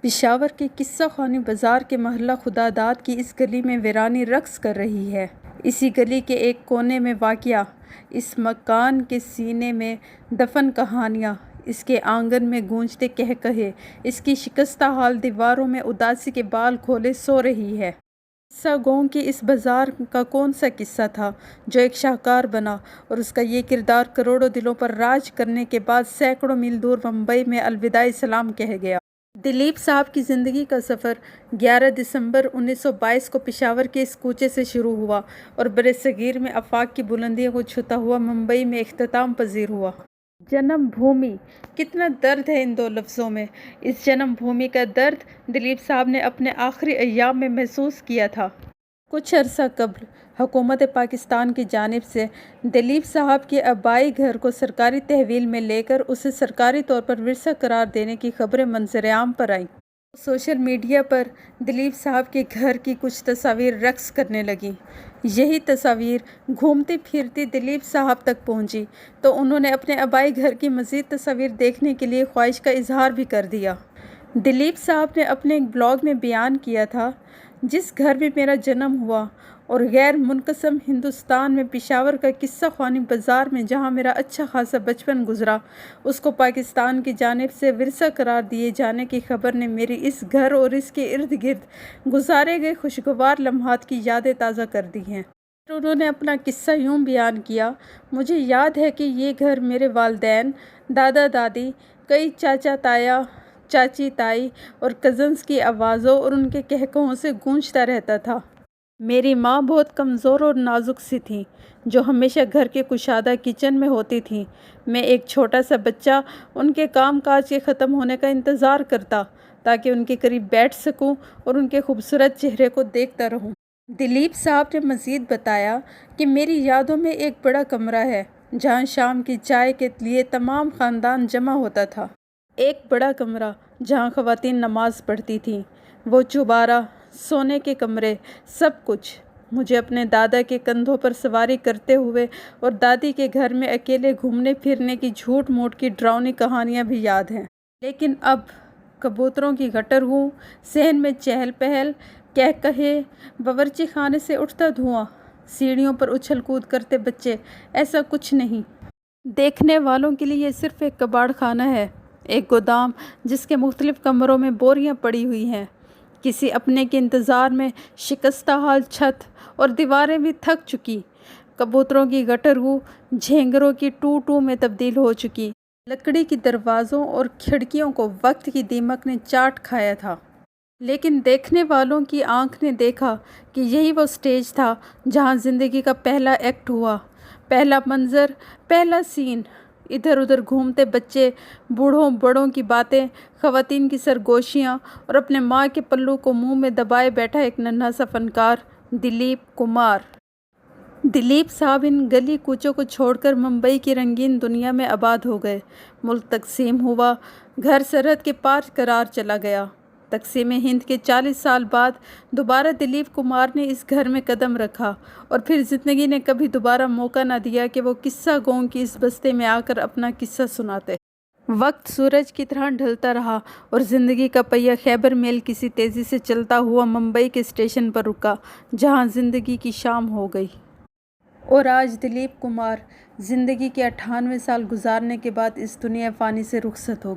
پشاور کے قصہ خوانی بازار کے محلہ خداداد کی اس گلی میں ویرانی رقص کر رہی ہے۔ اسی گلی کے ایک کونے میں واقع اس مکان کے سینے میں دفن کہانیاں، اس کے آنگن میں گونجتے قہقہے، اس کی شکستہ حال دیواروں میں اداسی کے بال کھولے سو رہی ہے۔ قصہ گوں کے اس بازار کا کون سا قصہ تھا جو ایک شاہکار بنا اور اس کا یہ کردار کروڑوں دلوں پر راج کرنے کے بعد سینکڑوں میل دور ممبئی میں الوداعی سلام کہہ گیا۔ دلیپ صاحب کی زندگی کا سفر 11 دسمبر 1922 کو پشاور کے اس کوچے سے شروع ہوا اور برصغیر میں آفاق کی بلندیوں کو چھوتا ہوا ممبئی میں اختتام پذیر ہوا۔ جنم بھومی، کتنا درد ہے ان دو لفظوں میں۔ اس جنم بھومی کا درد دلیپ صاحب نے اپنے آخری ایام میں محسوس کیا تھا۔ کچھ عرصہ قبل حکومت پاکستان کی جانب سے دلیپ صاحب کے آبائی گھر کو سرکاری تحویل میں لے کر اسے سرکاری طور پر ورثہ قرار دینے کی خبریں منظر عام پر آئیں۔ سوشل میڈیا پر دلیپ صاحب کے گھر کی کچھ تصاویر رقص کرنے لگیں۔ یہی تصاویر گھومتی پھرتی دلیپ صاحب تک پہنچی تو انہوں نے اپنے آبائی گھر کی مزید تصاویر دیکھنے کے لیے خواہش کا اظہار بھی کر دیا۔ دلیپ صاحب نے اپنے ایک بلاگ میں بیان کیا تھا، جس گھر میں میرا جنم ہوا اور غیر منقسم ہندوستان میں پشاور کا قصہ خوانی بازار میں جہاں میرا اچھا خاصا بچپن گزرا، اس کو پاکستان کی جانب سے ورثہ قرار دیے جانے کی خبر نے میری اس گھر اور اس کے ارد گرد گزارے گئے خوشگوار لمحات کی یادیں تازہ کر دی ہیں۔ پھر انہوں نے اپنا قصہ یوں بیان کیا، مجھے یاد ہے کہ یہ گھر میرے والدین، دادا دادی، کئی چاچا تایا، چاچی تائی اور کزنز کی آوازوں اور ان کے قہقہوں سے گونجتا رہتا تھا۔ میری ماں بہت کمزور اور نازک سی تھیں، جو ہمیشہ گھر کے کشادہ کچن میں ہوتی تھیں۔ میں ایک چھوٹا سا بچہ ان کے کام کاج کے ختم ہونے کا انتظار کرتا تاکہ ان کے قریب بیٹھ سکوں اور ان کے خوبصورت چہرے کو دیکھتا رہوں۔ دلیپ صاحب نے مزید بتایا کہ میری یادوں میں ایک بڑا کمرہ ہے جہاں شام کی چائے کے لیے تمام خاندان جمع ہوتا تھا۔ ایک بڑا کمرہ جہاں خواتین نماز پڑھتی تھیں، وہ چوبارہ، سونے کے کمرے، سب کچھ۔ مجھے اپنے دادا کے کندھوں پر سواری کرتے ہوئے اور دادی کے گھر میں اکیلے گھومنے پھرنے کی جھوٹ موٹ کی ڈراؤنی کہانیاں بھی یاد ہیں۔ لیکن اب کبوتروں کی گٹر گوں، صحن میں چہل پہل، قہقہے، باورچی خانے سے اٹھتا دھواں، سیڑھیوں پر اچھل کود کرتے بچے، ایسا کچھ نہیں۔ دیکھنے والوں کے لیے یہ صرف ایک کباڑ خانہ ہے، ایک گودام جس کے مختلف کمروں میں بوریاں پڑی ہوئی ہیں، کسی اپنے کے انتظار میں شکستہ حال چھت اور دیواریں بھی تھک چکی، کبوتروں کی گٹر گوں جھینگروں کی ٹو ٹو میں تبدیل ہو چکی، لکڑی کی دروازوں اور کھڑکیوں کو وقت کی دیمک نے چاٹ کھایا تھا۔ لیکن دیکھنے والوں کی آنکھ نے دیکھا کہ یہی وہ سٹیج تھا جہاں زندگی کا پہلا ایکٹ ہوا، پہلا منظر، پہلا سین۔ ادھر ادھر گھومتے بچے، بوڑھوں بڑوں کی باتیں، خواتین کی سرگوشیاں اور اپنے ماں کے پلو کو منہ میں دبائے بیٹھا ایک ننھا سا فنکار، دلیپ کمار۔ دلیپ صاحب ان گلی کوچوں کو چھوڑ کر ممبئی کی رنگین دنیا میں آباد ہو گئے۔ ملک تقسیم ہوا، گھر سرحد کے پار قرار چلا گیا۔ تقسیم ہند کے 40 سال بعد دوبارہ دلیپ کمار نے اس گھر میں قدم رکھا اور پھر زندگی نے کبھی دوبارہ موقع نہ دیا کہ وہ قصہ گوں کی اس بستی میں آ کر اپنا قصہ سناتے۔ وقت سورج کی طرح ڈھلتا رہا اور زندگی کا پہیہ خیبر میل کسی تیزی سے چلتا ہوا ممبئی کے اسٹیشن پر رکا جہاں زندگی کی شام ہو گئی۔ اور آج دلیپ کمار زندگی کے 98 سال گزارنے کے بعد اس دنیا فانی سے رخصت ہو